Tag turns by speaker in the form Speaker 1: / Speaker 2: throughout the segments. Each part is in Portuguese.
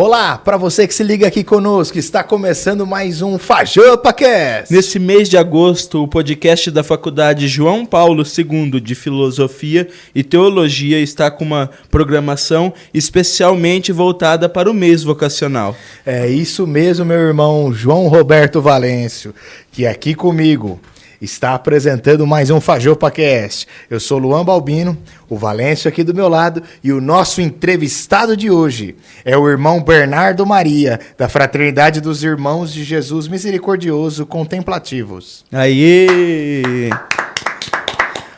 Speaker 1: Olá, para você que se liga aqui conosco, está começando mais um FajopaCast.
Speaker 2: Nesse mês de agosto, o podcast da Faculdade João Paulo II de Filosofia e Teologia está com uma programação especialmente voltada para o mês vocacional.
Speaker 1: É isso mesmo, meu irmão João Roberto Valêncio, que aqui comigo está apresentando mais um FajopaCast. Eu sou Luan Balbino, o Valêncio aqui do meu lado, e o nosso entrevistado de hoje é o irmão Bernardo Maria, da Fraternidade dos Irmãos de Jesus Misericordioso Contemplativos.
Speaker 2: Aê!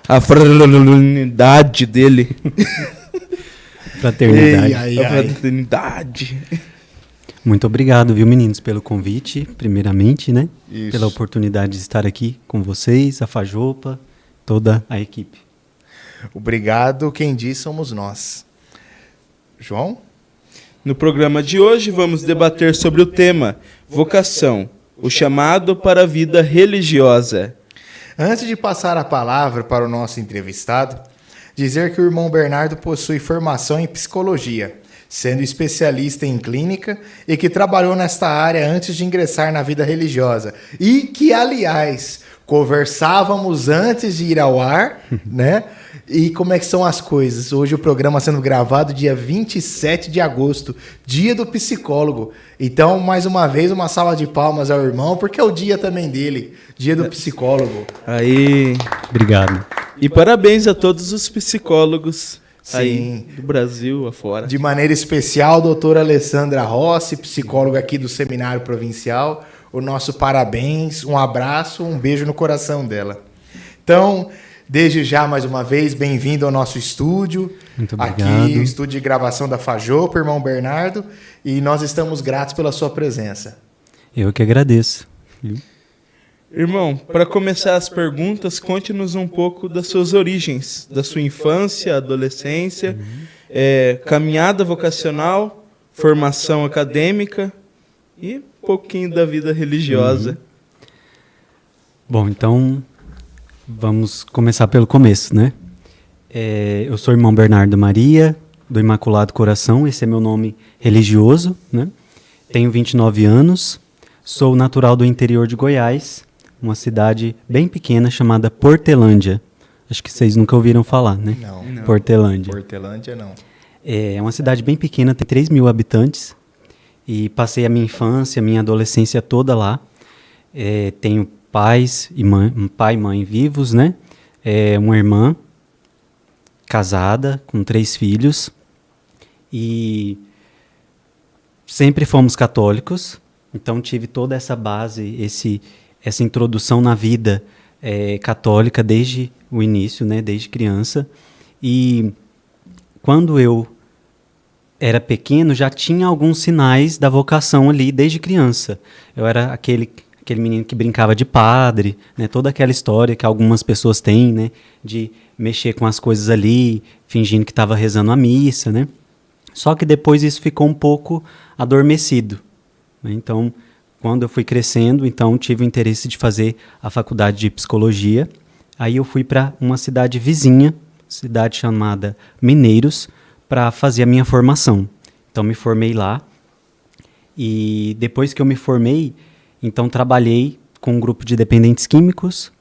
Speaker 2: A fraternidade dele.
Speaker 3: Fraternidade.
Speaker 2: A fraternidade.
Speaker 3: Muito obrigado, viu, meninos, pelo convite, primeiramente, né?
Speaker 1: Isso.
Speaker 3: Pela oportunidade de estar aqui com vocês, a Fajopa, toda a equipe.
Speaker 1: Obrigado, quem diz somos nós. João?
Speaker 2: No programa de hoje vamos debater sobre o tema vocação, o chamado para a vida religiosa.
Speaker 1: Antes de passar a palavra para o nosso entrevistado, dizer que o irmão Bernardo possui formação em psicologia, sendo especialista em clínica e que trabalhou nesta área antes de ingressar na vida religiosa. E que, aliás, conversávamos antes de ir ao ar, né? E como é que são as coisas? Hoje o programa sendo gravado dia 27 de agosto, dia do psicólogo. Então, mais uma vez, uma salva de palmas ao irmão, porque é o dia também dele, dia do psicólogo.
Speaker 2: Aí.
Speaker 3: Obrigado.
Speaker 2: E parabéns a todos os psicólogos.
Speaker 1: Sim.
Speaker 2: Aí, do Brasil afora.
Speaker 1: De maneira especial, doutora Alessandra Rossi, psicóloga aqui do Seminário Provincial. O nosso parabéns, um abraço, um beijo no coração dela. Então, desde já, mais uma vez, bem-vindo ao nosso estúdio.
Speaker 3: Muito obrigado.
Speaker 1: Aqui, o estúdio de gravação da Fajopa, irmão Bernardo. E nós estamos gratos pela sua presença.
Speaker 3: Eu que agradeço. Viu?
Speaker 2: Irmão, para começar as perguntas, conte-nos um pouco das suas origens, da sua infância, adolescência, caminhada vocacional, formação acadêmica e um pouquinho da vida religiosa.
Speaker 3: Bom, então vamos começar pelo começo, né? Eu sou o irmão Bernardo Maria, do Imaculado Coração, esse é meu nome religioso, né? Tenho 29 anos, sou natural do interior de Goiás, uma cidade bem pequena chamada Portelândia. Acho que vocês nunca ouviram falar, né?
Speaker 1: Não.
Speaker 3: Portelândia.
Speaker 1: Portelândia, não.
Speaker 3: É uma cidade bem pequena, tem 3 mil habitantes. E passei a minha infância, minha adolescência toda lá. Tenho pais e pai e mãe vivos, né? Uma irmã casada, com 3 filhos. E sempre fomos católicos. Então tive toda essa base, essa introdução na vida católica desde o início, né, desde criança. E quando eu era pequeno, já tinha alguns sinais da vocação ali desde criança. Eu era aquele menino que brincava de padre, né, toda aquela história que algumas pessoas têm, né, de mexer com as coisas ali, fingindo que estava rezando a missa, né? Só que depois isso ficou um pouco adormecido, né? Então, quando eu fui crescendo, então tive o interesse de fazer a faculdade de psicologia. Aí eu fui para uma cidade vizinha, cidade chamada Mineiros, para fazer a minha formação. Então me formei lá. E depois que eu me formei, então trabalhei com um grupo de dependentes químicos.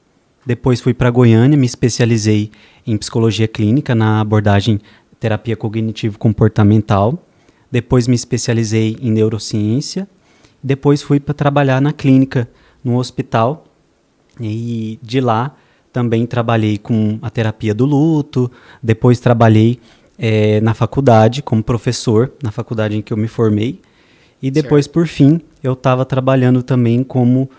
Speaker 3: Depois fui para Goiânia, me especializei em psicologia clínica na abordagem terapia cognitivo-comportamental. Depois me especializei em neurociência. Depois fui para trabalhar na clínica, no hospital, e de lá também trabalhei com a terapia do luto. Depois trabalhei na faculdade como professor, na faculdade em que eu me formei. E depois, por fim, eu estava trabalhando também como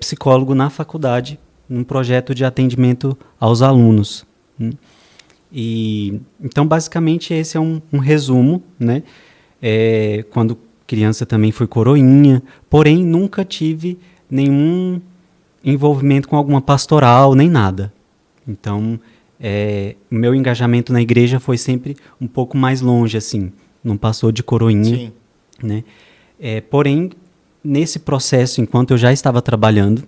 Speaker 3: psicólogo na faculdade, num projeto de atendimento aos alunos. E, então, basicamente, esse é um resumo, né? Quando criança também fui coroinha, porém nunca tive nenhum envolvimento com alguma pastoral, nem nada. Então, o meu engajamento na igreja foi sempre um pouco mais longe, assim, não passou de coroinha.
Speaker 1: Sim.
Speaker 3: Né? Porém, nesse processo, enquanto eu já estava trabalhando,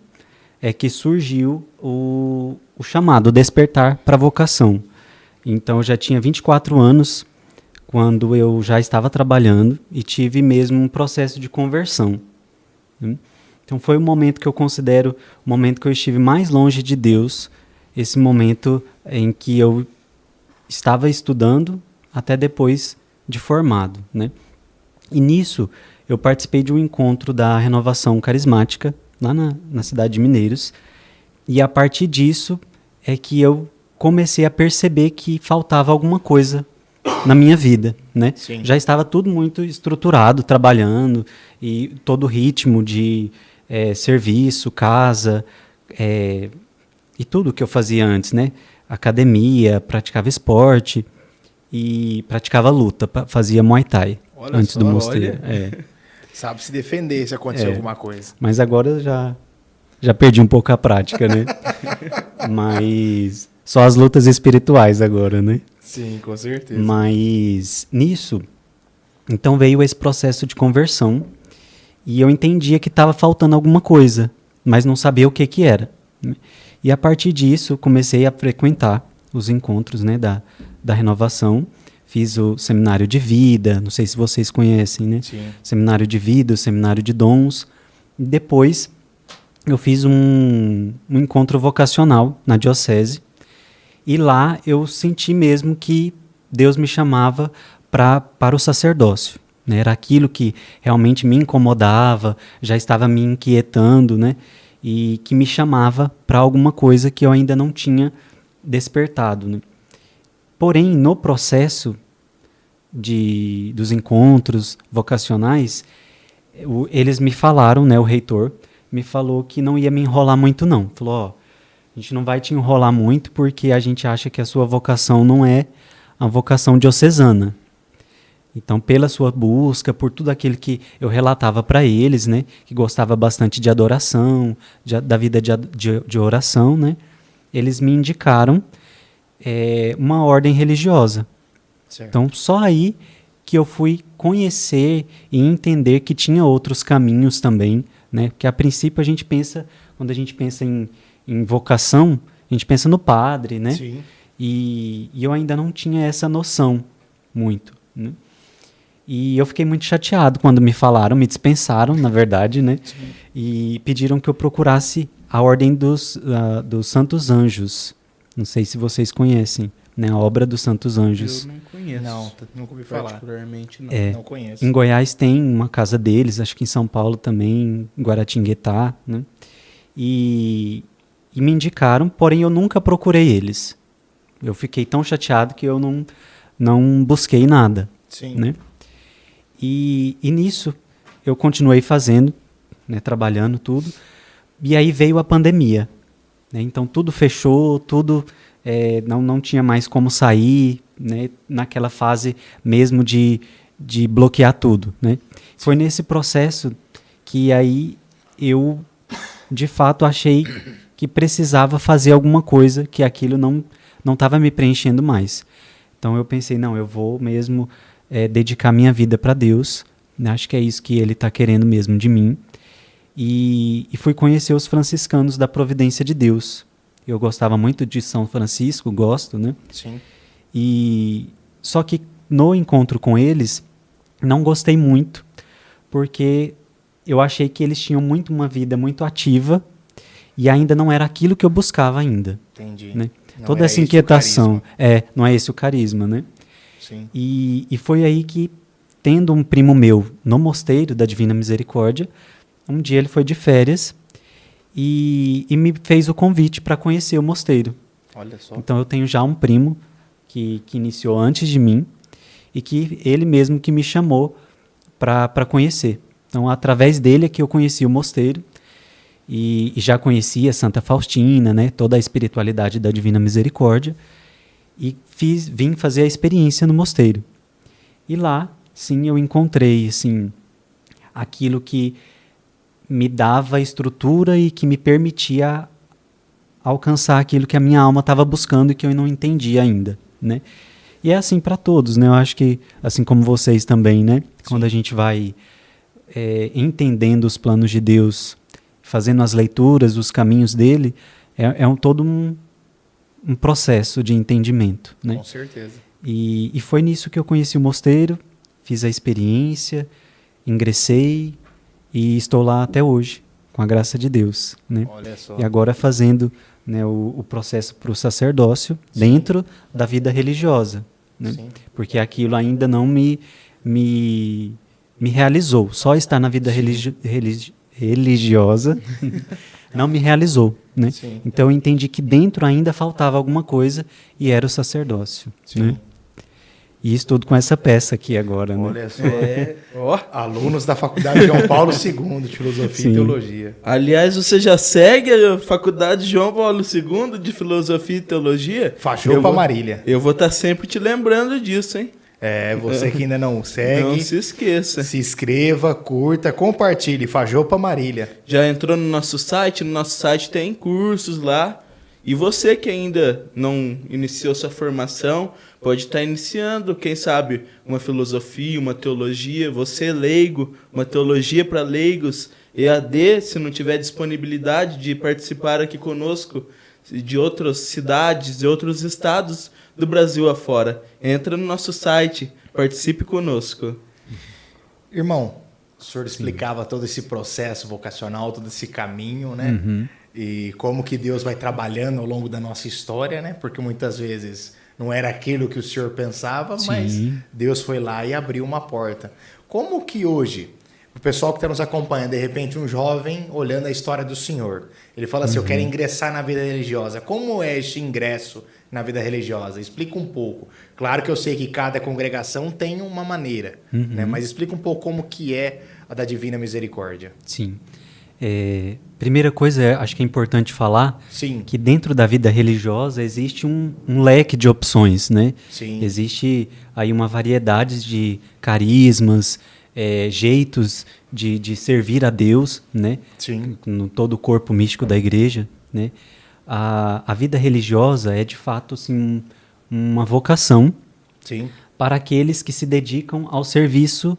Speaker 3: é que surgiu o chamado, o despertar para a vocação. Então, eu já tinha 24 anos, quando eu já estava trabalhando e tive mesmo um processo de conversão, né? Então foi o momento que eu considero o momento que eu estive mais longe de Deus, esse momento em que eu estava estudando até depois de formado, né? E nisso eu participei de um encontro da Renovação Carismática lá na cidade de Mineiros, e a partir disso é que eu comecei a perceber que faltava alguma coisa na minha vida, né?
Speaker 1: Sim.
Speaker 3: Já estava tudo muito estruturado, trabalhando, e todo o ritmo de serviço, casa, e tudo que eu fazia antes, né? Academia, praticava esporte e praticava luta, fazia Muay Thai.
Speaker 1: Olha
Speaker 3: antes
Speaker 1: só,
Speaker 3: do mosteiro.
Speaker 1: Sabe se defender se acontecer alguma coisa.
Speaker 3: Mas agora eu já perdi um pouco a prática, né? Mas só as lutas espirituais agora, né?
Speaker 1: Sim, com certeza.
Speaker 3: Mas nisso, então veio esse processo de conversão e eu entendia que estava faltando alguma coisa, mas não sabia o que era, né? E a partir disso, comecei a frequentar os encontros, né, da renovação. Fiz o seminário de vida, não sei se vocês conhecem, né?
Speaker 1: Sim.
Speaker 3: Seminário de vida, o seminário de dons. E depois eu fiz um encontro vocacional na diocese. E lá eu senti mesmo que Deus me chamava para o sacerdócio, né? Era aquilo que realmente me incomodava, já estava me inquietando, né? E que me chamava para alguma coisa que eu ainda não tinha despertado, né? Porém, no processo dos encontros vocacionais, eles me falaram, né, o reitor me falou que não ia me enrolar muito não. Falou, ó, a gente não vai te enrolar muito porque a gente acha que a sua vocação não é a vocação diocesana. Então, pela sua busca, por tudo aquilo que eu relatava para eles, né, que gostava bastante de adoração, da vida de oração, né, eles me indicaram uma ordem religiosa.
Speaker 1: Certo.
Speaker 3: Então, só aí que eu fui conhecer e entender que tinha outros caminhos também, né, porque a princípio a gente pensa, quando a gente pensa em vocação, a gente pensa no padre, né?
Speaker 1: Sim.
Speaker 3: E eu ainda não tinha essa noção muito, né? E eu fiquei muito chateado quando me falaram, me dispensaram, na verdade, né?
Speaker 1: Sim.
Speaker 3: E pediram que eu procurasse a Ordem dos Santos Anjos. Não sei se vocês conhecem, né? A obra dos Santos Anjos.
Speaker 2: Eu não conheço.
Speaker 1: Não, nunca ouvi falar.
Speaker 2: Particularmente não.
Speaker 1: Não conheço.
Speaker 3: Em Goiás tem uma casa deles, acho que em São Paulo também, em Guaratinguetá, né? E me indicaram, porém eu nunca procurei eles. Eu fiquei tão chateado que eu não busquei nada,
Speaker 1: Sim.
Speaker 3: né? E nisso eu continuei fazendo, né, trabalhando tudo, e aí veio a pandemia, né? Então tudo fechou, tudo não tinha mais como sair, né? Naquela fase mesmo de bloquear tudo, né? Foi nesse processo que aí eu de fato achei que precisava fazer alguma coisa, que aquilo não estava me preenchendo mais. Então eu pensei, não, eu vou mesmo dedicar minha vida para Deus, né? Acho que é isso que Ele está querendo mesmo de mim. E fui conhecer os franciscanos da Providência de Deus. Eu gostava muito de São Francisco, gosto, né?
Speaker 1: Sim.
Speaker 3: Só que no encontro com eles, não gostei muito, porque eu achei que eles tinham uma vida muito ativa e ainda não era aquilo que eu buscava ainda.
Speaker 1: Entendi.
Speaker 3: Né?
Speaker 1: Não
Speaker 3: Toda
Speaker 1: era
Speaker 3: essa
Speaker 1: esse o
Speaker 3: inquietação.
Speaker 1: carisma.
Speaker 3: Não é esse o carisma, né?
Speaker 1: Sim.
Speaker 3: E foi aí que, tendo um primo meu no mosteiro da Divina Misericórdia, um dia ele foi de férias e me fez o convite para conhecer o mosteiro.
Speaker 1: Olha só.
Speaker 3: Então eu tenho já um primo que iniciou antes de mim e que ele mesmo que me chamou para conhecer. Então através dele é que eu conheci o mosteiro e já conhecia Santa Faustina, né, toda a espiritualidade da Divina Misericórdia, e vim fazer a experiência no mosteiro. E lá, sim, eu encontrei assim, aquilo que me dava estrutura e que me permitia alcançar aquilo que a minha alma estava buscando e que eu não entendia ainda, né? E é assim para todos, né? Eu acho que, assim como vocês também, né? Sim. Quando a gente vai entendendo os planos de Deus, fazendo as leituras, os caminhos dele, todo um processo de entendimento, né?
Speaker 1: Com certeza.
Speaker 3: E foi nisso que eu conheci o mosteiro, fiz a experiência, ingressei e estou lá até hoje, com a graça de Deus, né?
Speaker 1: Olha só.
Speaker 3: E agora fazendo, né, o processo para o sacerdócio dentro da vida religiosa, né?
Speaker 1: Sim.
Speaker 3: Porque aquilo ainda não me realizou. Só estar na vida religiosa não me realizou, né?
Speaker 1: Sim.
Speaker 3: Então eu entendi que dentro ainda faltava alguma coisa e era o sacerdócio,
Speaker 1: Sim.
Speaker 3: né? E estudo com essa peça aqui agora, né?
Speaker 1: Olha só.
Speaker 2: Ó.
Speaker 1: Alunos da Faculdade João Paulo II de Filosofia
Speaker 3: Sim.
Speaker 1: e Teologia.
Speaker 2: Aliás, você já segue a Faculdade João Paulo II de Filosofia e Teologia?
Speaker 1: Fajopa Marília.
Speaker 2: Eu vou estar sempre te lembrando disso, hein?
Speaker 1: Você que ainda não segue,
Speaker 2: Não se esqueça.
Speaker 1: se inscreva, curta, compartilhe. Fajopa Marília.
Speaker 2: Já entrou no nosso site? No nosso site tem cursos lá. E você que ainda não iniciou sua formação, pode estar iniciando, quem sabe, uma filosofia, uma teologia. Você leigo, uma teologia para leigos. EAD, se não tiver disponibilidade de participar aqui conosco, de outras cidades e outros estados do Brasil afora. Entra no nosso site, participe conosco.
Speaker 1: Irmão, o senhor explicava todo esse processo vocacional, todo esse caminho, né?
Speaker 3: Uhum.
Speaker 1: E como que Deus vai trabalhando ao longo da nossa história, né? Porque muitas vezes não era aquilo que o senhor pensava, mas Deus foi lá e abriu uma porta. Como que hoje, o pessoal que está nos acompanhando, de repente um jovem olhando a história do senhor, ele fala assim, eu quero ingressar na vida religiosa. Como é esse ingresso na vida religiosa? Explica um pouco. Claro que eu sei que cada congregação tem uma maneira, né? Mas explica um pouco como que é a da Divina Misericórdia.
Speaker 3: Sim. Primeira coisa, acho que é importante falar
Speaker 1: Sim.
Speaker 3: que dentro da vida religiosa existe um leque de opções, né?
Speaker 1: Sim.
Speaker 3: Existe aí uma variedade de carismas, jeitos de servir a Deus, né?
Speaker 1: Sim.
Speaker 3: No todo o corpo místico da igreja, né? A vida religiosa é de fato assim, uma vocação
Speaker 1: Sim.
Speaker 3: para aqueles que se dedicam ao serviço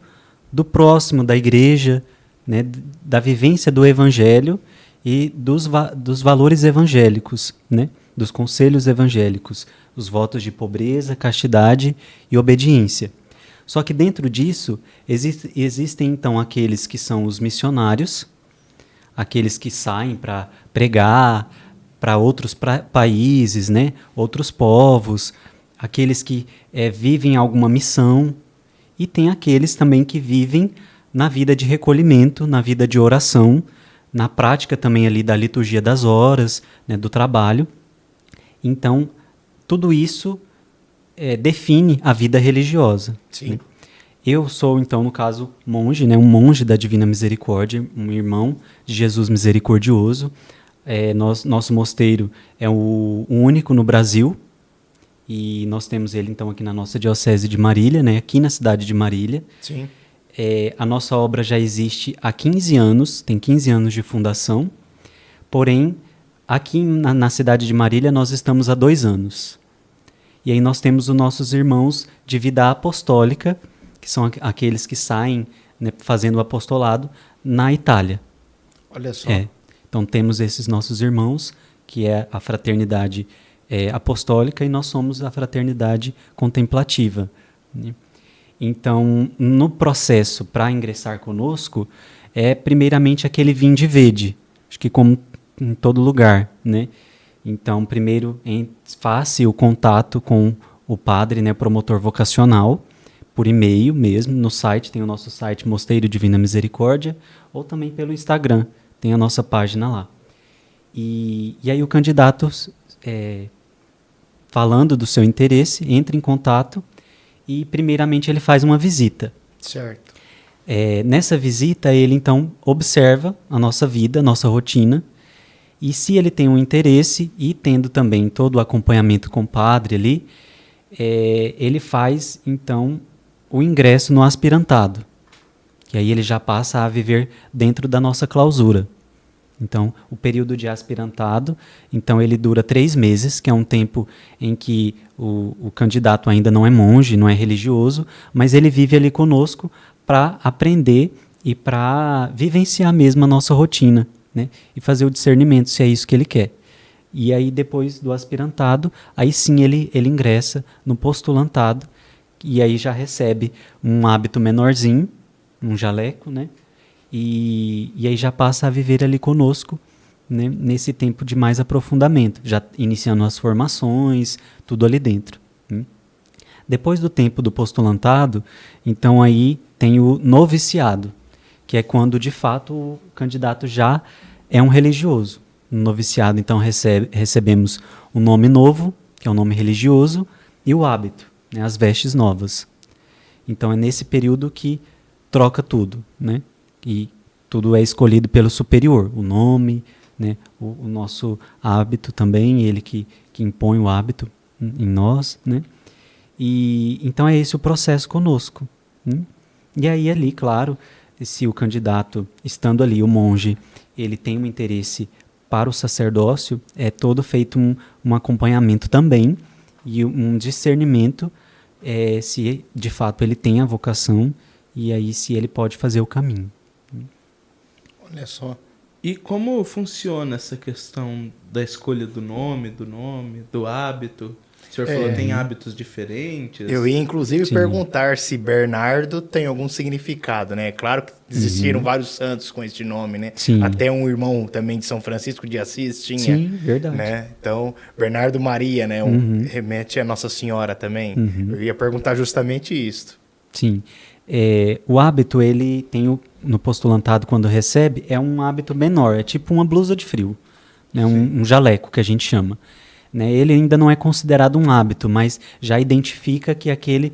Speaker 3: do próximo, da igreja, né, da vivência do evangelho e dos valores evangélicos, né, dos conselhos evangélicos, os votos de pobreza, castidade e obediência. Só que dentro disso existem então aqueles que são os missionários, aqueles que saem para pregar para outros países, né, outros povos, aqueles que vivem alguma missão, e tem aqueles também que vivem na vida de recolhimento, na vida de oração, na prática também ali da liturgia das horas, né, do trabalho. Então, tudo isso define a vida religiosa.
Speaker 1: Sim.
Speaker 3: Né? Eu sou, então, no caso, monge, né, um monge da Divina Misericórdia, um irmão de Jesus Misericordioso. Nosso mosteiro é o único no Brasil, e nós temos ele, então, aqui na nossa Diocese de Marília, né, aqui na cidade de Marília.
Speaker 1: Sim.
Speaker 3: A nossa obra já existe há 15 anos, tem 15 anos de fundação, porém, aqui na cidade de Marília nós estamos há 2 anos. E aí nós temos os nossos irmãos de vida apostólica, que são aqueles que saem, né, fazendo o apostolado na Itália.
Speaker 1: Olha só.
Speaker 3: Então temos esses nossos irmãos, que é a fraternidade apostólica, e nós somos a fraternidade contemplativa, né? Então, no processo para ingressar conosco, primeiramente aquele vinde e vede, acho que como em todo lugar, né? Então, primeiro faça o contato com o padre, né, promotor vocacional, por e-mail mesmo, no site, tem o nosso site Mosteiro Divina Misericórdia, ou também pelo Instagram, tem a nossa página lá. E aí o candidato, falando do seu interesse, entra em contato e, primeiramente, ele faz uma visita.
Speaker 1: Certo.
Speaker 3: Nessa visita, ele, então, observa a nossa vida, a nossa rotina, e se ele tem um interesse, e tendo também todo o acompanhamento com o padre ali, ele faz, então, o ingresso no aspirantado, que aí ele já passa a viver dentro da nossa clausura. Então, o período de aspirantado, então ele dura 3 meses, que é um tempo em que o candidato ainda não é monge, não é religioso, mas ele vive ali conosco para aprender e para vivenciar mesmo a nossa rotina, né? E fazer o discernimento se é isso que ele quer. E aí, depois do aspirantado, aí sim ele ingressa no postulantado, e aí já recebe um hábito menorzinho, um jaleco, né? E aí já passa a viver ali conosco, né? Nesse tempo de mais aprofundamento, já iniciando as formações, tudo ali dentro. Depois do tempo do postulantado, então aí tem o noviciado, que é quando de fato o candidato já é um religioso. No noviciado, então, recebemos um nome novo, que é um nome religioso, e o hábito, né, as vestes novas. Então é nesse período que troca tudo, né? E tudo é escolhido pelo superior, o nome, né, o nosso hábito também, ele que impõe o hábito em nós, né? E então é esse o processo conosco. E aí ali, claro, se o candidato, estando ali, o monge, ele tem um interesse para o sacerdócio, é todo feito um acompanhamento também e um discernimento se de fato ele tem a vocação e aí se ele pode fazer o caminho.
Speaker 1: Olha só.
Speaker 2: E como funciona essa questão da escolha do nome, do hábito? O senhor falou que tem hábitos diferentes.
Speaker 1: Eu ia, inclusive,
Speaker 3: Sim.
Speaker 1: perguntar se Bernardo tem algum significado, né? Claro que existiram vários santos com este nome, né?
Speaker 3: Sim.
Speaker 1: Até um irmão também de São Francisco de Assis tinha.
Speaker 3: Sim, verdade.
Speaker 1: Né? Então, Bernardo Maria, né? Remete a Nossa Senhora também. Eu ia perguntar justamente isso.
Speaker 3: Sim. O hábito, ele tem no postulantado, quando recebe, é um hábito menor, é tipo uma blusa de frio, né? Um jaleco, que a gente chama. Né? Ele ainda não é considerado um hábito, mas já identifica que aquele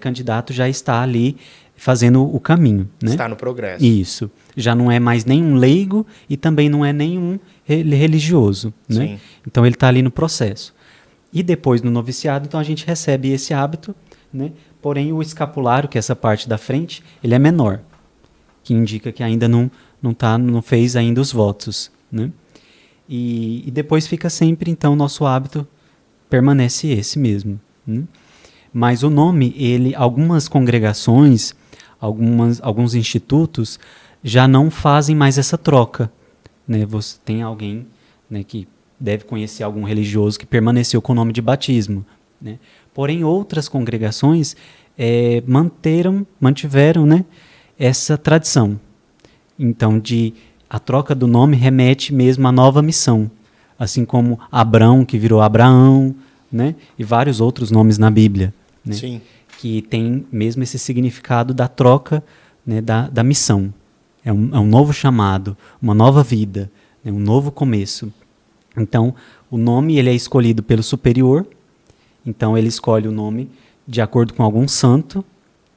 Speaker 3: candidato já está ali fazendo o caminho. Né?
Speaker 1: Está no progresso.
Speaker 3: Isso. Já não é mais nenhum leigo e também não é nenhum religioso. Né?
Speaker 1: Sim.
Speaker 3: Então ele está ali no processo. E depois no noviciado, então a gente recebe esse hábito, né? Porém o escapulário, que é essa parte da frente, ele é menor, que indica que ainda não fez ainda os votos. Né? E depois fica sempre, então, nosso hábito permanece esse mesmo. Né? Mas o nome, algumas congregações, alguns institutos já não fazem mais essa troca. Né? Você tem alguém, né, que deve conhecer algum religioso que permaneceu com o nome de batismo. Né? Porém, outras congregações mantiveram, né, essa tradição. Então, a troca do nome remete mesmo à nova missão, assim como Abrão, que virou Abraão, né? E vários outros nomes na Bíblia, né?
Speaker 1: Sim.
Speaker 3: Que tem mesmo esse significado da troca, né, da missão. É um novo chamado, uma nova vida, né, um novo começo. Então, o nome ele é escolhido pelo superior, então ele escolhe o nome de acordo com algum santo,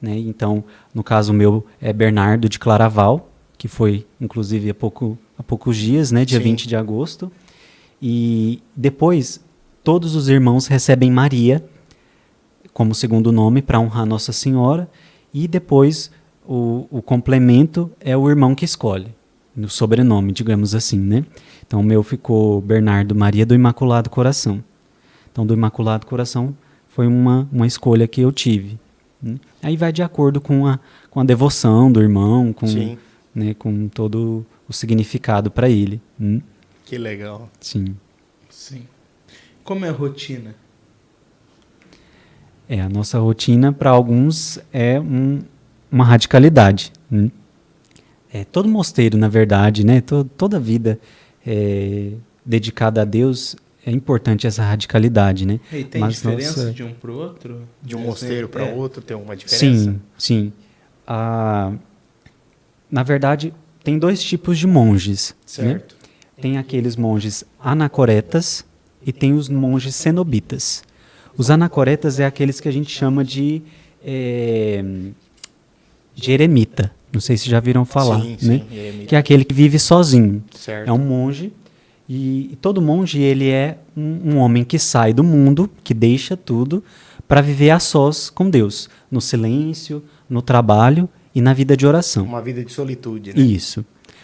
Speaker 3: né? Então, no caso meu, é Bernardo de Claraval, que foi, inclusive, há poucos dias, né, dia 20 de agosto. E depois, todos os irmãos recebem Maria como segundo nome para honrar Nossa Senhora. E depois, o complemento é o irmão que escolhe, no sobrenome, digamos assim, né? Então, o meu ficou Bernardo Maria do Imaculado Coração. Então, do Imaculado Coração foi uma escolha que eu tive. Né? Aí vai de acordo com a devoção do irmão, né, com todo o significado para ele.
Speaker 1: Que legal.
Speaker 3: Sim.
Speaker 2: Sim. Como é a rotina?
Speaker 3: A nossa rotina, para alguns, é uma radicalidade. Todo mosteiro, na verdade, né, toda vida dedicada a Deus, é importante essa radicalidade. Né?
Speaker 2: E tem diferença de um para o outro?
Speaker 1: De um mosteiro para outro tem uma diferença?
Speaker 3: Sim, sim. Na verdade, tem dois tipos de monges.
Speaker 1: Certo.
Speaker 3: Né? Tem aqueles monges anacoretas e tem os monges cenobitas. Os anacoretas é aqueles que a gente chama de eremita. Não sei se já viram falar.
Speaker 1: Sim,
Speaker 3: né?
Speaker 1: Eremita.
Speaker 3: Que é aquele que vive sozinho.
Speaker 1: Certo.
Speaker 3: É um monge. E todo monge ele é um homem que sai do mundo, que deixa tudo, para viver a sós com Deus. No silêncio, no trabalho e na vida de oração.
Speaker 1: Uma vida de solitude, né?
Speaker 3: Isso.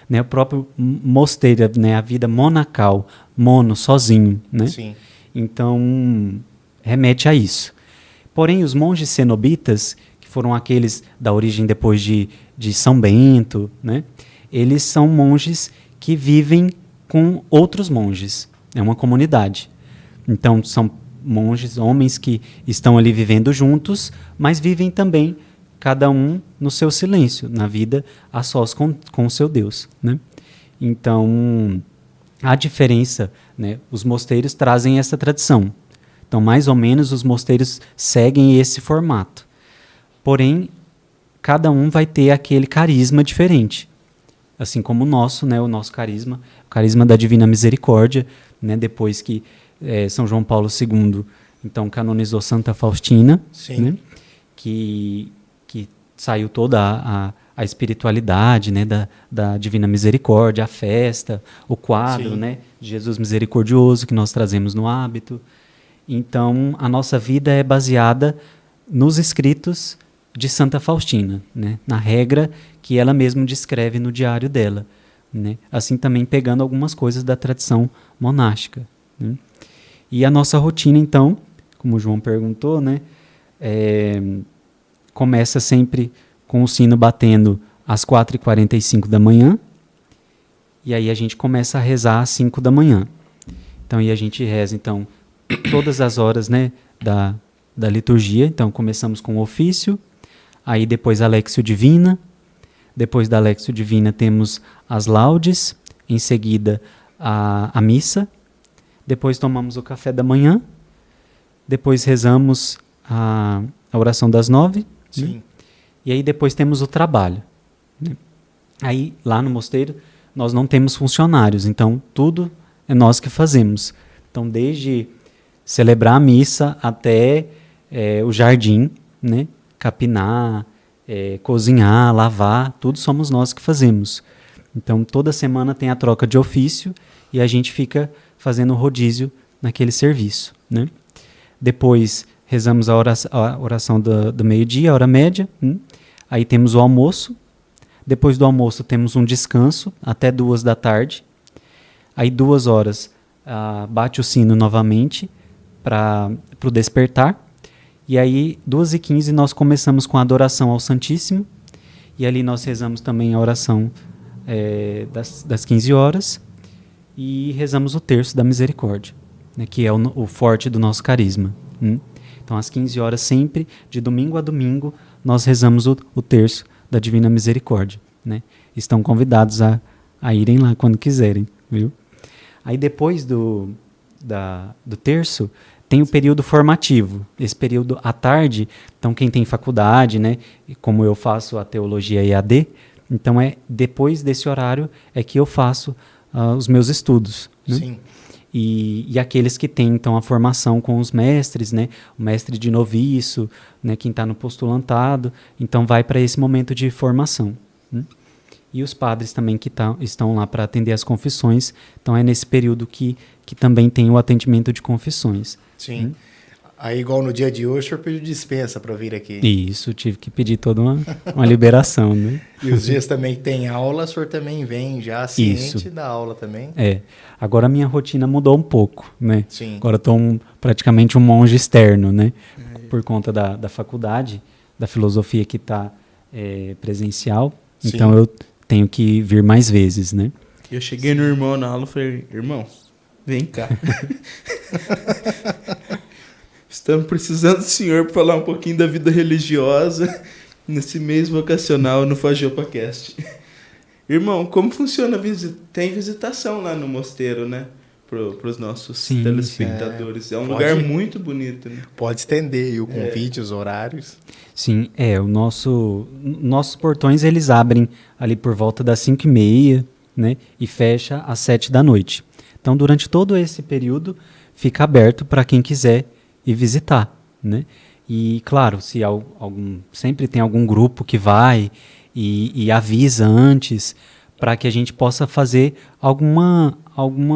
Speaker 3: Né, o próprio mosteiro, né, a vida monacal, sozinho. Né?
Speaker 1: Sim.
Speaker 3: Então, remete a isso. Porém, os monges cenobitas, que foram aqueles da origem depois de São Bento, né, eles são monges que vivem com outros monges. É uma comunidade. Então, são monges, homens que estão ali vivendo juntos, mas vivem também, cada um no seu silêncio, na vida a sós com o seu Deus, né? Então, a diferença, né, os mosteiros trazem essa tradição. Então, mais ou menos, os mosteiros seguem esse formato. Porém, cada um vai ter aquele carisma diferente. Assim como o nosso, né, o nosso carisma, o carisma da Divina Misericórdia, né, depois que São João Paulo II, então, canonizou Santa Faustina, né, que saiu toda a espiritualidade, né, da Divina Misericórdia, a festa, o quadro, né, de Jesus Misericordioso que nós trazemos no hábito. Então, a nossa vida é baseada nos escritos de Santa Faustina, né, na regra que ela mesma descreve no diário dela, né, assim também pegando algumas coisas da tradição monástica, né. E a nossa rotina, então, como o João perguntou, né, começa sempre com o sino batendo às 4h45 da manhã, e aí a gente começa a rezar às 5 da manhã. Então, e a gente reza, então, todas as horas, né, da liturgia. Então, começamos com o ofício, aí depois a Léxio Divina, depois da Léxio Divina temos as laudes, em seguida a missa, depois tomamos o café da manhã, depois rezamos a oração das 9, né? E aí depois temos o trabalho, né? Aí lá no mosteiro nós não temos funcionários, então tudo é nós que fazemos. Então desde celebrar a missa até o jardim, né? Capinar, cozinhar, lavar, tudo somos nós que fazemos. Então toda semana tem a troca de ofício e a gente fica fazendo rodízio naquele serviço, né? Depois rezamos a oração do meio-dia, a hora média. Aí temos o almoço. Depois do almoço temos um descanso até 14h. Aí 14h bate o sino novamente para o despertar. E aí 2h15 nós começamos com a adoração ao Santíssimo. E ali nós rezamos também a oração das 15 horas. E rezamos o terço da misericórdia, né, que é o forte do nosso carisma. Então, às 15 horas, sempre, de domingo a domingo, nós rezamos o terço da Divina Misericórdia, né? Estão convidados a irem lá quando quiserem, viu? Aí, depois do terço, tem o período formativo. Esse período à tarde, então, quem tem faculdade, né, como eu faço a teologia EAD, então, depois desse horário é que eu faço os meus estudos, né?
Speaker 1: Sim.
Speaker 3: E aqueles que têm, então, a formação com os mestres, né? O mestre de noviço, né? Quem está no postulantado, então vai para esse momento de formação, né? E os padres também que estão lá para atender as confissões, então é nesse período que também tem o atendimento de confissões.
Speaker 1: Sim. Aí, igual no dia de hoje, o senhor pediu dispensa para vir aqui.
Speaker 3: Isso, tive que pedir toda uma liberação, né?
Speaker 1: E os dias também que tem aula, o senhor também vem já ciente da aula também?
Speaker 3: Agora a minha rotina mudou um pouco, né?
Speaker 1: Sim.
Speaker 3: Agora estou praticamente um monge externo, né? Por conta da faculdade, da filosofia que está presencial.
Speaker 1: Sim.
Speaker 3: Então eu tenho que vir mais vezes, né?
Speaker 2: Eu cheguei no irmão na aula e falei, irmão, vem cá. Estamos precisando do senhor para falar um pouquinho da vida religiosa nesse mês vocacional no FajopaCast. Irmão, como funciona a visita? Tem visitação lá no mosteiro, né? Para os nossos telespectadores. É um lugar muito bonito, né?
Speaker 1: Pode estender aí o convite, os horários.
Speaker 3: Sim, nossos portões eles abrem ali por volta das 5h30, né? E fecha às 7 da noite. Então, durante todo esse período, fica aberto para quem quiser ir visitar, né? E, claro, se sempre tem algum grupo que vai e avisa antes para que a gente possa fazer alguma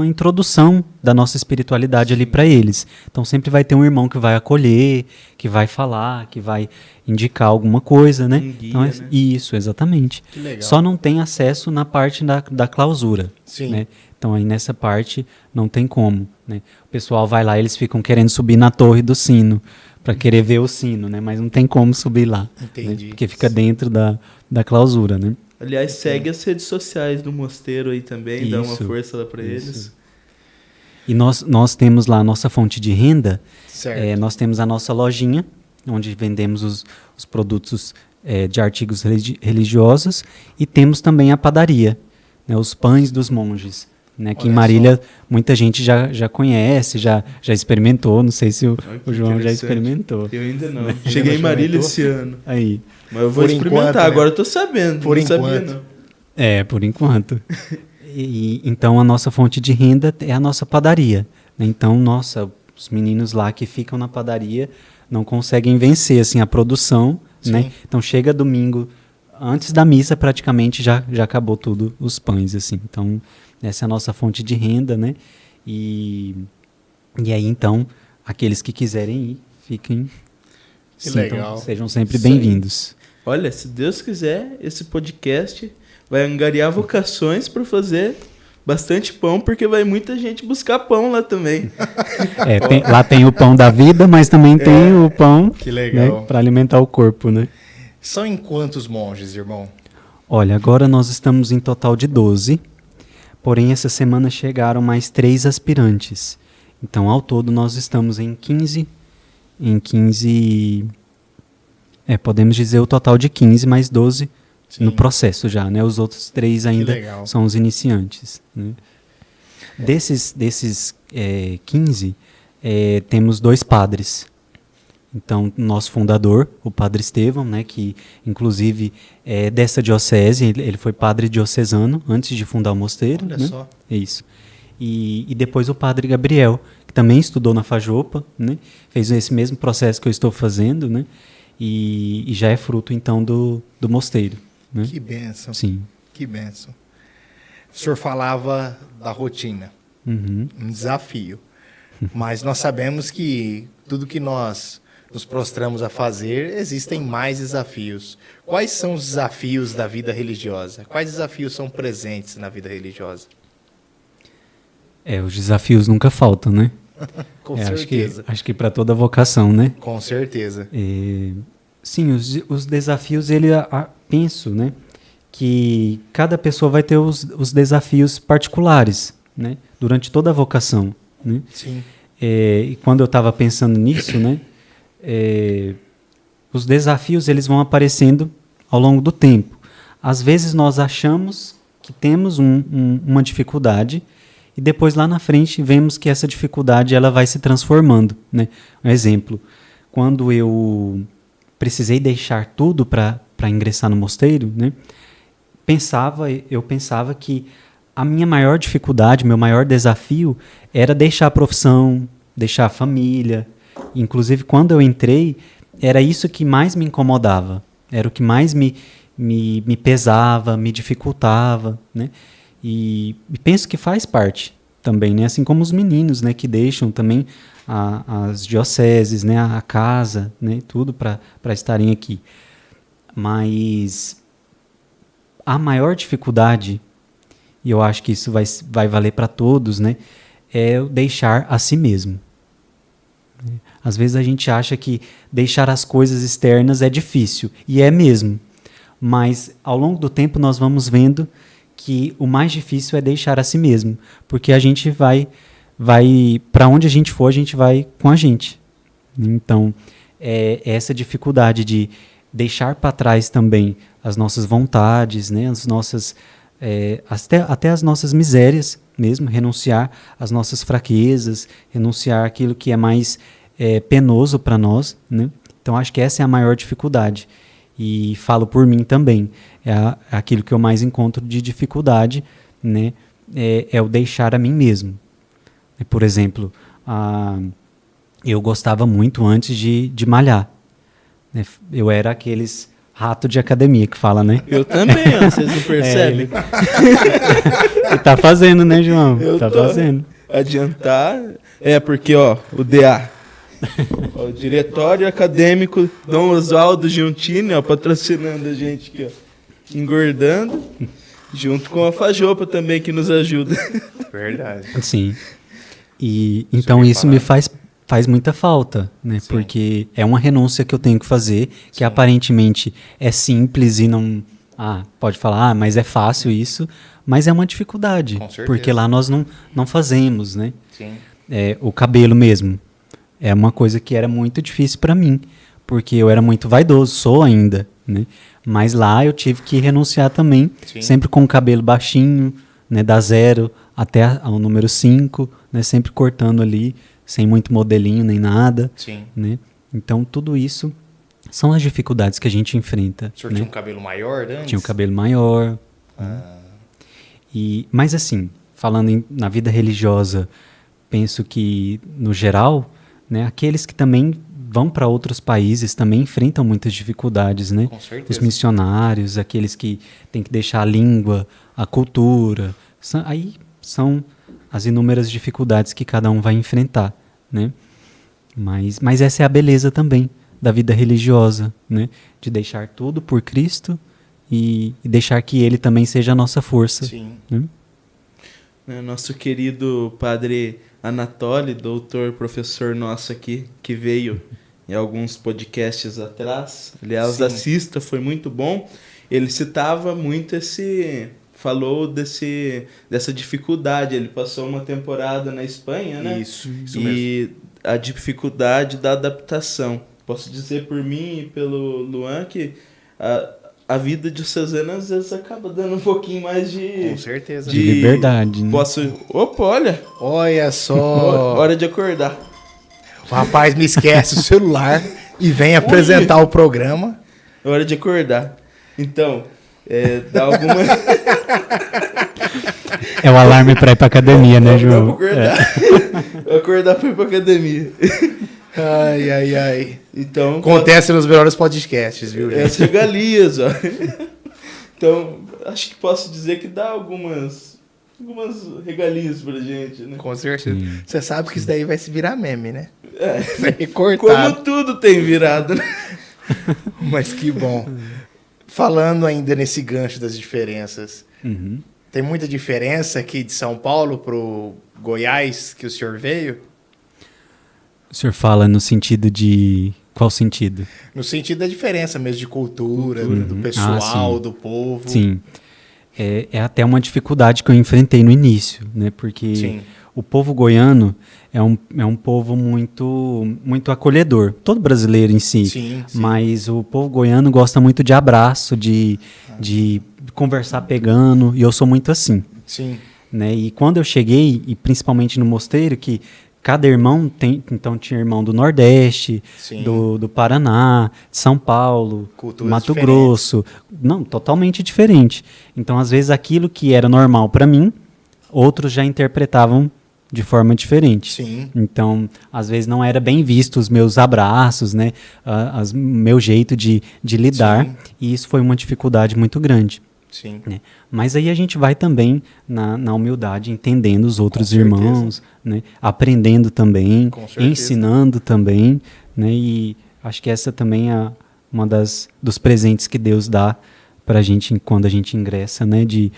Speaker 3: introdução da nossa espiritualidade ali para eles. Então, sempre vai ter um irmão que vai acolher, que vai falar, que vai indicar alguma coisa, né?
Speaker 2: Guia,
Speaker 3: então,
Speaker 2: né?
Speaker 3: Isso, exatamente.
Speaker 1: Que legal.
Speaker 3: Só não tem acesso na parte da clausura.
Speaker 1: Sim.
Speaker 3: Né? Então, aí nessa parte não tem como, né? O pessoal vai lá, eles ficam querendo subir na torre do sino para querer ver o sino, né? Mas não tem como subir lá.
Speaker 1: Entendi.
Speaker 3: Né? Porque fica dentro da clausura, né?
Speaker 2: Aliás, segue as redes sociais do mosteiro aí também, dá uma força lá para eles.
Speaker 3: E nós temos lá a nossa fonte de renda,
Speaker 1: Certo.
Speaker 3: nós temos a nossa lojinha, onde vendemos os produtos de artigos religiosos, e temos também a padaria, né, os pães dos monges, né, que em
Speaker 1: Olha
Speaker 3: Marília muita gente já conhece, já experimentou, não sei se o
Speaker 2: Que
Speaker 3: João já
Speaker 2: interessante.
Speaker 3: experimentou.
Speaker 2: Eu ainda não. Cheguei em Marília esse ano.
Speaker 3: Aí,
Speaker 2: Mas eu vou
Speaker 1: Por
Speaker 2: experimentar,
Speaker 1: enquanto, né?
Speaker 2: agora eu tô sabendo.
Speaker 1: Por
Speaker 2: não sabia,
Speaker 1: enquanto.
Speaker 2: não.
Speaker 3: por enquanto. Então a nossa fonte de renda é a nossa padaria, né? Então, os meninos lá que ficam na padaria não conseguem vencer assim a produção,
Speaker 1: Sim.
Speaker 3: né? Então chega domingo, antes da missa praticamente já acabou tudo os pães assim. Então essa é a nossa fonte de renda, né? E aí então aqueles que quiserem ir, fiquem,
Speaker 1: Que legal.
Speaker 3: sejam sempre
Speaker 2: Isso aí.
Speaker 3: bem-vindos.
Speaker 2: Olha, se Deus quiser, esse podcast vai angariar vocações para fazer bastante pão, porque vai muita gente buscar pão lá também.
Speaker 3: Lá tem o pão da vida, mas também tem o pão,
Speaker 1: Que legal.
Speaker 3: né, para alimentar o corpo, né?
Speaker 1: São em quantos monges, irmão?
Speaker 3: Olha, agora nós estamos em total de 12, porém essa semana chegaram mais 3 aspirantes. Então, ao todo, nós estamos em 15, podemos dizer o total de 15, mais 12
Speaker 1: Sim.
Speaker 3: no processo já, né? Os outros 3 ainda
Speaker 1: legal.
Speaker 3: são os iniciantes, né? Desses 15, temos 2 padres. Então, nosso fundador, o padre Estevão, né, que inclusive é dessa diocese, ele foi padre diocesano antes de fundar o mosteiro.
Speaker 1: Olha
Speaker 3: né?
Speaker 1: só.
Speaker 3: Isso. E depois o padre Gabriel, que também estudou na Fajopa, né, fez esse mesmo processo que eu estou fazendo, né, e já é fruto, então, do mosteiro. Né?
Speaker 1: Que bênção.
Speaker 3: Sim.
Speaker 1: Que bênção. O senhor falava da rotina,
Speaker 3: Uhum.
Speaker 1: um desafio. Mas nós sabemos que tudo que nós nos prostramos a fazer, existem mais desafios. Quais são os desafios da vida religiosa? Quais desafios são presentes na vida religiosa?
Speaker 3: Os desafios nunca faltam, né?
Speaker 1: Com
Speaker 3: Acho
Speaker 1: certeza.
Speaker 3: que para toda vocação, né?
Speaker 1: Com certeza.
Speaker 3: Sim, os desafios, penso, né, que cada pessoa vai ter os desafios particulares, né, durante toda a vocação, né?
Speaker 1: Sim.
Speaker 3: E quando eu estava pensando nisso, né, os desafios eles vão aparecendo ao longo do tempo. Às vezes nós achamos que temos uma dificuldade e depois lá na frente vemos que essa dificuldade ela vai se transformando, né? Um exemplo, quando eu precisei deixar tudo para ingressar no mosteiro, né? Eu pensava que a minha maior dificuldade, meu maior desafio era deixar a profissão, deixar a família. Inclusive, quando eu entrei, era isso que mais me incomodava, era o que mais me pesava, me dificultava, né? E penso que faz parte também, né? Assim como os meninos, né, que deixam também as dioceses, né, a casa, né, tudo para estarem aqui. Mas a maior dificuldade, e eu acho que isso vai valer para todos, né, é o deixar a si mesmo. Às vezes a gente acha que deixar as coisas externas é difícil, e é mesmo. Mas ao longo do tempo nós vamos vendo que o mais difícil é deixar a si mesmo, porque a gente vai para onde a gente for, a gente vai com a gente. Então, essa dificuldade de deixar para trás também as nossas vontades, né, as nossas até as nossas misérias mesmo, renunciar às nossas fraquezas, renunciar àquilo que é mais penoso para nós, né? Então, acho que essa é a maior dificuldade. E falo por mim também, aquilo que eu mais encontro de dificuldade, né, é o deixar a mim mesmo. Por exemplo, eu gostava muito antes de malhar, né? Eu era aqueles rato de academia que fala, né?
Speaker 2: Eu também, ó, vocês não percebem?
Speaker 3: Ele tá fazendo, né, João?
Speaker 2: Eu
Speaker 3: Tá
Speaker 2: tô.
Speaker 3: fazendo.
Speaker 2: Adiantar, porque, ó, o DA, ó, o Diretório Acadêmico Dom Oswaldo Giuntini, ó, patrocinando a gente aqui, ó, engordando, junto com a Fajopa também, que nos ajuda.
Speaker 1: Verdade.
Speaker 3: Sim. E então isso me faz muita falta, né? Porque é uma renúncia que eu tenho que fazer, que aparentemente é simples e não pode falar, mas é fácil isso, mas é uma dificuldade,
Speaker 1: Com certeza.
Speaker 3: porque lá nós não fazemos, né?
Speaker 1: Sim.
Speaker 3: O cabelo mesmo é uma coisa que era muito difícil para mim, porque eu era muito vaidoso, sou ainda, né? Mas lá eu tive que renunciar também,
Speaker 1: Sim.
Speaker 3: sempre com o cabelo baixinho, né, da 0 até ao número 5, né, sempre cortando ali, sem muito modelinho nem nada,
Speaker 1: Sim.
Speaker 3: né? Então tudo isso são as dificuldades que a gente enfrenta.
Speaker 1: O senhor
Speaker 3: né?
Speaker 1: tinha um cabelo maior antes?
Speaker 3: Tinha um cabelo maior. Mas assim, falando na vida religiosa, penso que, no geral, né, aqueles que também vão para outros países também enfrentam muitas dificuldades, né?
Speaker 1: Com certeza.
Speaker 3: Os missionários, aqueles que têm que deixar a língua, a cultura. Aí são as inúmeras dificuldades que cada um vai enfrentar, né? Mas essa é a beleza também da vida religiosa, né? De deixar tudo por Cristo e deixar que Ele também seja a nossa força.
Speaker 1: Sim.
Speaker 3: Né?
Speaker 2: Nosso querido padre Anatoly, doutor, professor nosso aqui, que veio em alguns podcasts atrás. Aliás,
Speaker 1: Sim.
Speaker 2: assista, foi muito bom. Ele citava muito falou dessa dificuldade. Ele passou uma temporada na Espanha, né?
Speaker 1: Isso
Speaker 2: e
Speaker 1: mesmo.
Speaker 2: a dificuldade da adaptação. Posso dizer por mim e pelo Luan que a vida diocesana às vezes acaba dando um pouquinho mais de...
Speaker 1: Com certeza.
Speaker 3: De liberdade, né?
Speaker 2: Opa, olha!
Speaker 1: Olha só.
Speaker 2: Hora de acordar.
Speaker 1: O rapaz me esquece o celular e vem apresentar o programa.
Speaker 2: Hora de acordar. Então, dá alguma...
Speaker 3: É o alarme para ir para academia, né, João?
Speaker 2: Acordar pra ir pra academia.
Speaker 1: Ai.
Speaker 2: Então,
Speaker 1: Acontece nos melhores podcasts, viu, gente?
Speaker 2: as regalias, ó. Então, acho que posso dizer que dá algumas regalias pra gente, né?
Speaker 1: Com certeza.
Speaker 3: Sim.
Speaker 1: Você sabe que isso daí vai se virar meme, né?
Speaker 2: É.
Speaker 1: Vai cortar.
Speaker 2: Como tudo tem virado, né?
Speaker 1: Mas que bom. Falando ainda nesse gancho das diferenças,
Speaker 3: Uhum.
Speaker 1: tem muita diferença aqui de São Paulo pro Goiás que o senhor veio?
Speaker 3: O senhor fala no sentido de... Qual sentido?
Speaker 1: No sentido da diferença mesmo de cultura, do
Speaker 3: Uhum.
Speaker 1: pessoal,
Speaker 3: sim.
Speaker 1: do povo.
Speaker 3: Sim. É até uma dificuldade que eu enfrentei no início, né? Porque
Speaker 1: Sim.
Speaker 3: o povo goiano é um povo muito acolhedor. Todo brasileiro em si.
Speaker 1: Sim.
Speaker 3: Mas o povo goiano gosta muito de abraço, de conversar pegando. E eu sou muito assim.
Speaker 1: Sim.
Speaker 3: Né? E quando eu cheguei, e principalmente no mosteiro, que cada irmão tem... Então tinha irmão do Nordeste,
Speaker 1: Sim.
Speaker 3: do Paraná, de São Paulo,
Speaker 1: Culturas
Speaker 3: Mato
Speaker 1: diferentes.
Speaker 3: Grosso. Não, totalmente diferente. Então, às vezes, aquilo que era normal para mim, outros já interpretavam de forma diferente.
Speaker 1: Sim.
Speaker 3: Então, às vezes, não era bem visto os meus abraços, né? Meu jeito de lidar.
Speaker 1: Sim.
Speaker 3: E isso foi uma dificuldade muito grande.
Speaker 1: Sim.
Speaker 3: Né? Mas aí a gente vai também na humildade, entendendo os outros
Speaker 1: Com certeza.
Speaker 3: irmãos, né? Aprendendo também,
Speaker 1: Com certeza.
Speaker 3: ensinando também, né? E acho que essa também é uma dos presentes que Deus dá para a gente quando a gente ingressa, né? De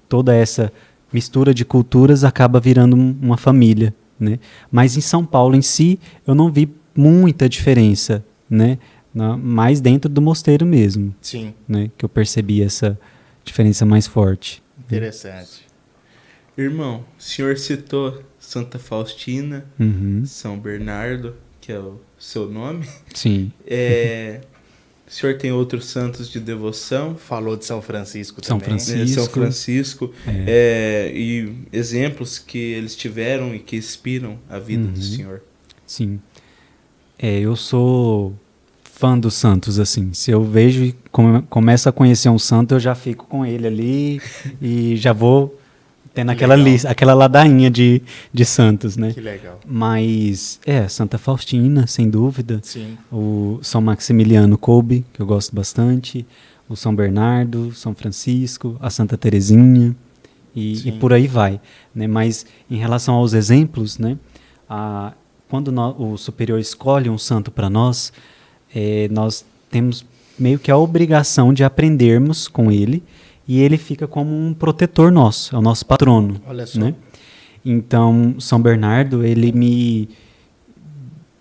Speaker 3: toda essa mistura de culturas acaba virando uma família, né? Mas em São Paulo em si eu não vi muita diferença, né? Mais dentro do mosteiro mesmo,
Speaker 1: Sim.
Speaker 3: né, que eu percebi essa diferença mais forte.
Speaker 1: Interessante.
Speaker 2: Irmão, o senhor citou Santa Faustina,
Speaker 3: Uhum.
Speaker 2: São Bernardo, que é o seu nome.
Speaker 3: Sim.
Speaker 2: O senhor tem outros santos de devoção?
Speaker 1: Falou de São Francisco
Speaker 3: São
Speaker 1: também.
Speaker 3: Francisco.
Speaker 2: São Francisco. E exemplos que eles tiveram e que inspiram a vida do senhor.
Speaker 3: Sim. Eu sou fã dos santos, assim. Se eu vejo e começo a conhecer um santo, eu já fico com ele ali e já vou tendo aquela
Speaker 1: Legal.
Speaker 3: lista, aquela ladainha de santos, né?
Speaker 1: Que legal.
Speaker 3: Mas, Santa Faustina, sem dúvida.
Speaker 1: Sim.
Speaker 3: O São Maximiliano Kolbe, que eu gosto bastante. O São Bernardo, São Francisco, a Santa Teresinha. E
Speaker 1: Sim.
Speaker 3: por aí vai, né? Mas em relação aos exemplos, né? Quando o superior escolhe um santo para nós, nós temos meio que a obrigação de aprendermos com ele, e ele fica como um protetor nosso, é o nosso patrono.
Speaker 1: Olha só.
Speaker 3: Né? Então, São Bernardo, ele me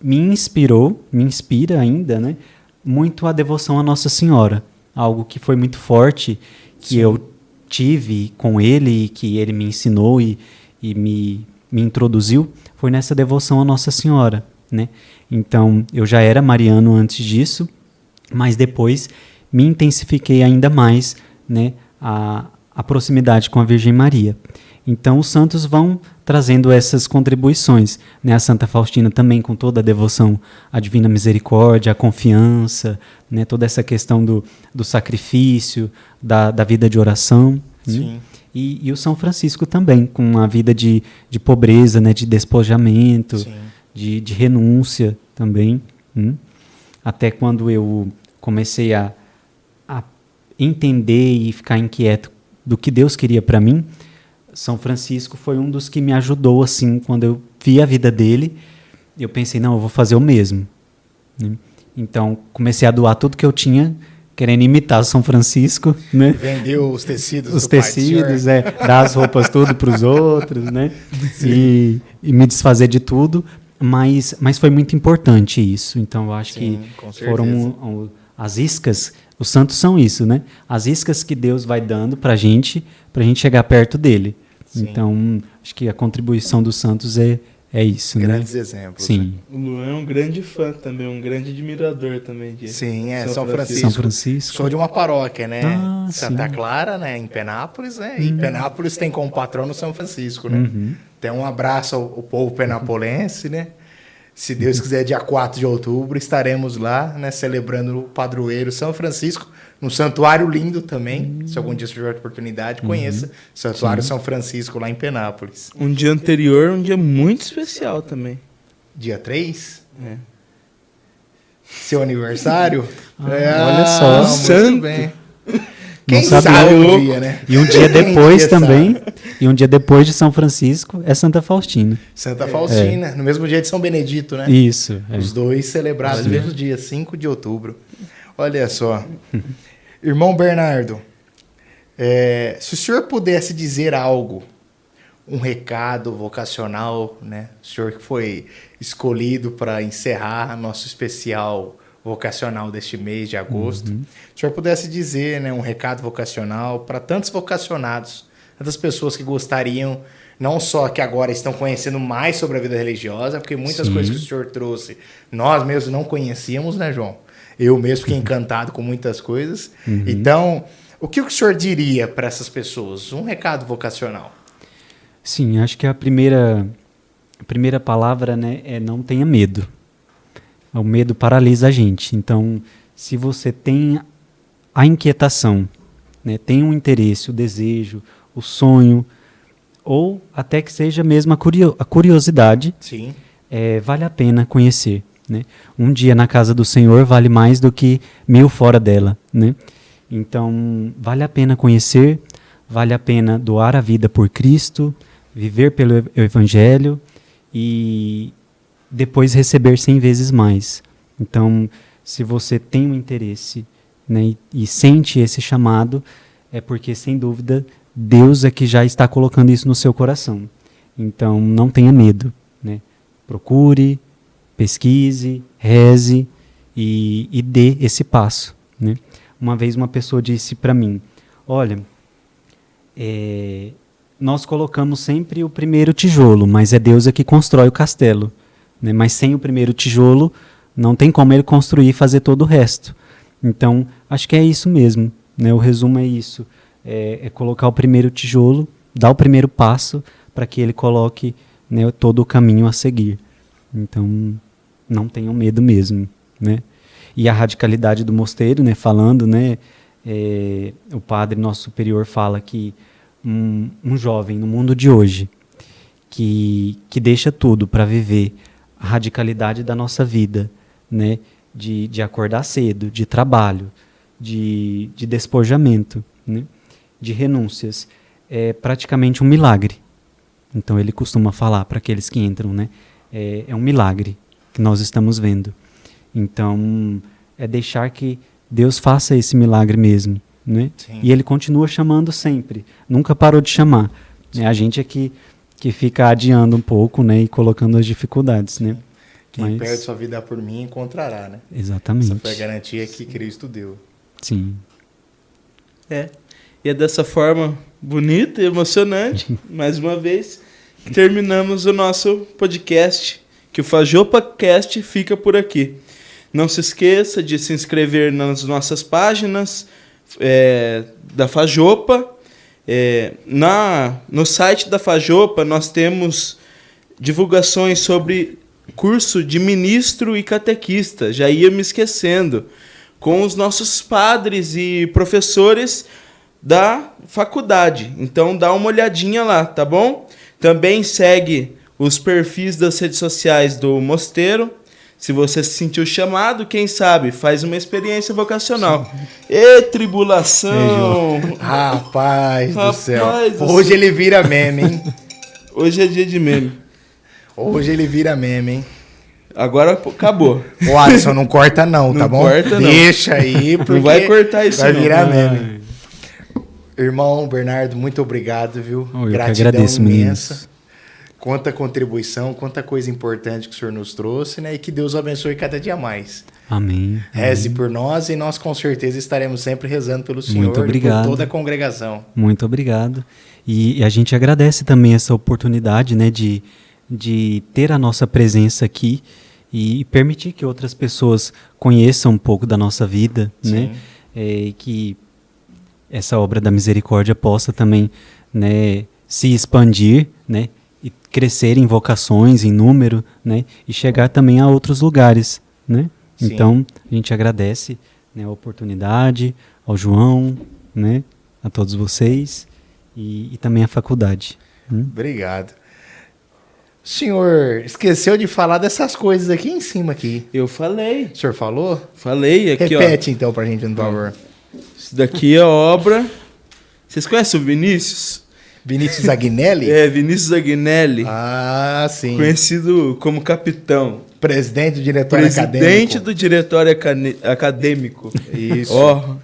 Speaker 3: inspirou, me inspira ainda, né? Muito a devoção à Nossa Senhora. algo que foi muito forte, que
Speaker 1: Sim.
Speaker 3: eu tive com ele e que ele me ensinou e me introduziu, foi nessa devoção à Nossa Senhora, né? Então, eu já era mariano antes disso, mas depois me intensifiquei ainda mais, né, a proximidade com a Virgem Maria. Então, os santos vão trazendo essas contribuições, né? A Santa Faustina também com toda a devoção à Divina Misericórdia, a confiança, né? Toda essa questão do sacrifício, da vida de oração.
Speaker 1: Sim.
Speaker 3: Né? E o São Francisco também, com uma vida de pobreza, né? De despojamento,
Speaker 1: Sim.
Speaker 3: de renúncia também. Até quando eu comecei a entender e ficar inquieto do que Deus queria para mim, São Francisco foi um dos que me ajudou, assim, quando eu vi a vida dele, eu pensei, não, eu vou fazer o mesmo. Né? Então, comecei a doar tudo que eu tinha, querendo imitar São Francisco, né?
Speaker 1: Vendeu os tecidos
Speaker 3: Os
Speaker 1: do pai do
Speaker 3: tecidos,
Speaker 1: senhor.
Speaker 3: dar as roupas tudo para os outros, né? E me desfazer de tudo, mas foi muito importante isso. Então, eu acho
Speaker 1: Sim,
Speaker 3: que
Speaker 1: com certeza.
Speaker 3: foram as iscas, os santos são isso, né? As iscas que Deus vai dando para a gente chegar perto dele.
Speaker 1: Sim.
Speaker 3: Então, acho que a contribuição dos santos é isso,
Speaker 1: Grandes
Speaker 3: né?
Speaker 1: exemplos.
Speaker 3: Sim.
Speaker 1: Né?
Speaker 2: O Luan é um grande fã também, um grande admirador também de
Speaker 1: Sim, é São
Speaker 3: São
Speaker 1: Francisco.
Speaker 3: Francisco.
Speaker 1: Sou de uma paróquia, né?
Speaker 3: Ah,
Speaker 1: Santa
Speaker 3: sim.
Speaker 1: Clara, né? Em Penápolis, né? E Penápolis tem como patrono São Francisco, né? Então, um abraço ao povo penapolense, né? Se Deus quiser, dia 4 de outubro, estaremos lá, né? Celebrando o padroeiro São Francisco, num santuário lindo também. Se algum dia você tiver oportunidade, conheça. Santuário São Francisco, lá em Penápolis.
Speaker 2: Um dia anterior, um dia muito especial também.
Speaker 1: Dia 3?
Speaker 2: É.
Speaker 1: Seu aniversário?
Speaker 3: olha só.
Speaker 1: Muito
Speaker 2: Santo.
Speaker 1: bem. Quem
Speaker 3: sabia.
Speaker 1: sabe o dia, né?
Speaker 3: E um dia
Speaker 1: Quem
Speaker 3: depois
Speaker 1: dia
Speaker 3: também,
Speaker 1: sabe?
Speaker 3: e um dia depois de São Francisco, é Santa Faustina.
Speaker 1: Santa Faustina, no mesmo dia de São Benedito, né?
Speaker 3: Isso. é.
Speaker 1: Os dois celebrados no mesmo dia, 5 de outubro. Olha só. Irmão Bernardo, se o senhor pudesse dizer algo, um recado vocacional, né? O senhor que foi escolhido para encerrar nosso especial vocacional deste mês de agosto. Se o senhor pudesse dizer, né, um recado vocacional para tantos vocacionados, tantas pessoas que gostariam, não só que agora estão conhecendo mais sobre a vida religiosa, porque muitas
Speaker 3: Sim.
Speaker 1: coisas que o senhor trouxe, nós mesmos não conhecíamos, né, João? Eu mesmo fiquei encantado com muitas coisas. Então, o que o senhor diria para essas pessoas? Um recado vocacional.
Speaker 3: Sim, acho que a primeira palavra, né, é não tenha medo. O medo paralisa a gente. Então, se você tem a inquietação, né, tem um interesse, o desejo, o sonho, ou até que seja mesmo a curiosidade,
Speaker 1: Sim.
Speaker 3: vale a pena conhecer. Né? Um dia na casa do Senhor vale mais do que 1000 fora dela. Né? Então, vale a pena conhecer, vale a pena doar a vida por Cristo, viver pelo Evangelho e depois receber 100 vezes mais. Então, se você tem um interesse, né, e sente esse chamado, é porque, sem dúvida, Deus é que já está colocando isso no seu coração. Então, não tenha medo. Né? Procure, pesquise, reze e dê esse passo. Né? Uma vez uma pessoa disse para mim, olha, nós colocamos sempre o primeiro tijolo, mas é Deus que constrói o castelo. Né? Mas sem o primeiro tijolo, não tem como ele construir e fazer todo o resto. Então, acho que é isso mesmo. Né? O resumo é isso. É colocar o primeiro tijolo, dar o primeiro passo para que ele coloque, né, todo o caminho a seguir. Então, não tenham medo mesmo. Né? E a radicalidade do mosteiro, né, falando, né, o padre nosso superior fala que um jovem no mundo de hoje que deixa tudo para viver a radicalidade da nossa vida, né, de acordar cedo, de trabalho, de despojamento, né, de renúncias, é praticamente um milagre. Então ele costuma falar para aqueles que entram, né, é um milagre que nós estamos vendo. Então é deixar que Deus faça esse milagre mesmo, né? E ele continua chamando sempre, nunca parou de chamar. A gente é que fica adiando um pouco, né, e colocando as dificuldades, né?
Speaker 1: Quem perde sua vida por mim encontrará, né?
Speaker 3: Exatamente.
Speaker 1: Essa foi a garantia que Cristo deu.
Speaker 3: Sim.
Speaker 2: E é dessa forma bonita e emocionante, mais uma vez, que terminamos o nosso podcast, que o FajopaCast fica por aqui. Não se esqueça de se inscrever nas nossas páginas da Fajopa. No site da Fajopa nós temos divulgações sobre curso de ministro e catequista, já ia me esquecendo, com os nossos padres e professores da faculdade. Então dá uma olhadinha lá, tá bom? Também segue os perfis das redes sociais do Mosteiro. Se você se sentiu chamado, quem sabe, faz uma experiência vocacional. E tribulação!
Speaker 1: Rapaz do céu.
Speaker 2: Rapaz do
Speaker 1: Hoje
Speaker 2: céu.
Speaker 1: ele vira meme, hein?
Speaker 2: Hoje é dia de meme.
Speaker 1: Hoje ele vira meme, hein?
Speaker 2: Agora acabou.
Speaker 1: O Alisson não corta não, tá
Speaker 2: Não
Speaker 1: bom?
Speaker 2: corta, não.
Speaker 1: Deixa aí, porque
Speaker 2: Não vai cortar isso,
Speaker 1: vai
Speaker 2: não.
Speaker 1: virar meme. Irmão Bernardo, muito obrigado, viu?
Speaker 3: Eu que agradeço, meninos.
Speaker 1: Quanta contribuição, quanta coisa importante que o senhor nos trouxe, né? E que Deus abençoe cada dia mais.
Speaker 3: Amém.
Speaker 1: Reze por nós e nós com certeza estaremos sempre rezando pelo Senhor
Speaker 3: Muito
Speaker 1: e por
Speaker 3: obrigado.
Speaker 1: toda a congregação.
Speaker 3: Muito obrigado. E a gente agradece também essa oportunidade, né, de ter a nossa presença aqui e permitir que outras pessoas conheçam um pouco da nossa vida, né? E que essa obra da misericórdia possa também, né, se expandir, né, e crescer em vocações, em número, né, e chegar também a outros lugares, né?
Speaker 1: Sim.
Speaker 3: Então, a gente agradece, né, a oportunidade, ao João, né, a todos vocês e também à faculdade.
Speaker 1: Obrigado. O senhor esqueceu de falar dessas coisas aqui em cima aqui.
Speaker 2: Eu falei.
Speaker 1: O senhor falou?
Speaker 2: Falei aqui,
Speaker 1: Repete então pra gente, por favor.
Speaker 2: Isso daqui é obra... Vocês conhecem o Vinícius?
Speaker 1: Vinícius Agnelli?
Speaker 2: Vinícius Agnelli.
Speaker 1: Ah, sim.
Speaker 2: Conhecido como Capitão.
Speaker 1: Presidente do diretório
Speaker 2: Presidente
Speaker 1: acadêmico.
Speaker 2: do diretório acadêmico.
Speaker 1: Isso.
Speaker 2: Ó,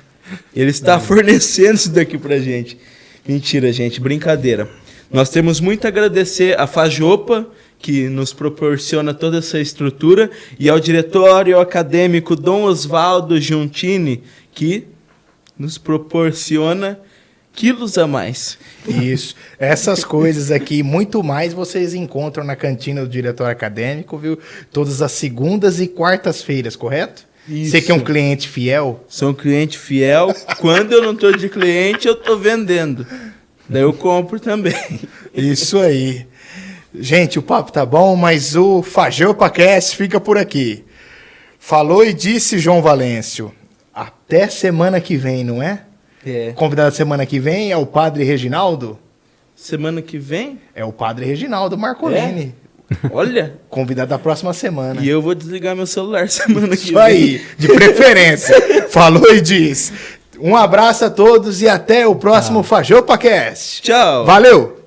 Speaker 2: ele está fornecendo isso daqui pra gente. Mentira, gente, brincadeira. Nós temos muito a agradecer à Fajopa, que nos proporciona toda essa estrutura, e ao diretório acadêmico Dom Osvaldo Giuntini, que nos proporciona quilos a mais.
Speaker 1: Isso. Essas coisas aqui, muito mais, vocês encontram na cantina do diretório acadêmico, viu? Todas as segundas e quartas-feiras, correto?
Speaker 2: Isso.
Speaker 1: Você que é um cliente fiel?
Speaker 2: Sou um cliente fiel. Quando eu não estou de cliente, eu estou vendendo. Daí eu compro também.
Speaker 1: Isso aí. Gente, o papo tá bom, mas o FajopaCast fica por aqui. Falou e disse João Valêncio. Até semana que vem, não é? Convidado da semana que vem é o Padre Reginaldo?
Speaker 2: Semana que vem?
Speaker 1: É o Padre Reginaldo Marcolini.
Speaker 2: Olha.
Speaker 1: Convidado da próxima semana.
Speaker 2: E eu vou desligar meu celular semana que vem.
Speaker 1: Isso aí, de preferência. Falou e diz. Um abraço a todos e até o próximo FajopaCast.
Speaker 2: Tchau.
Speaker 1: Valeu!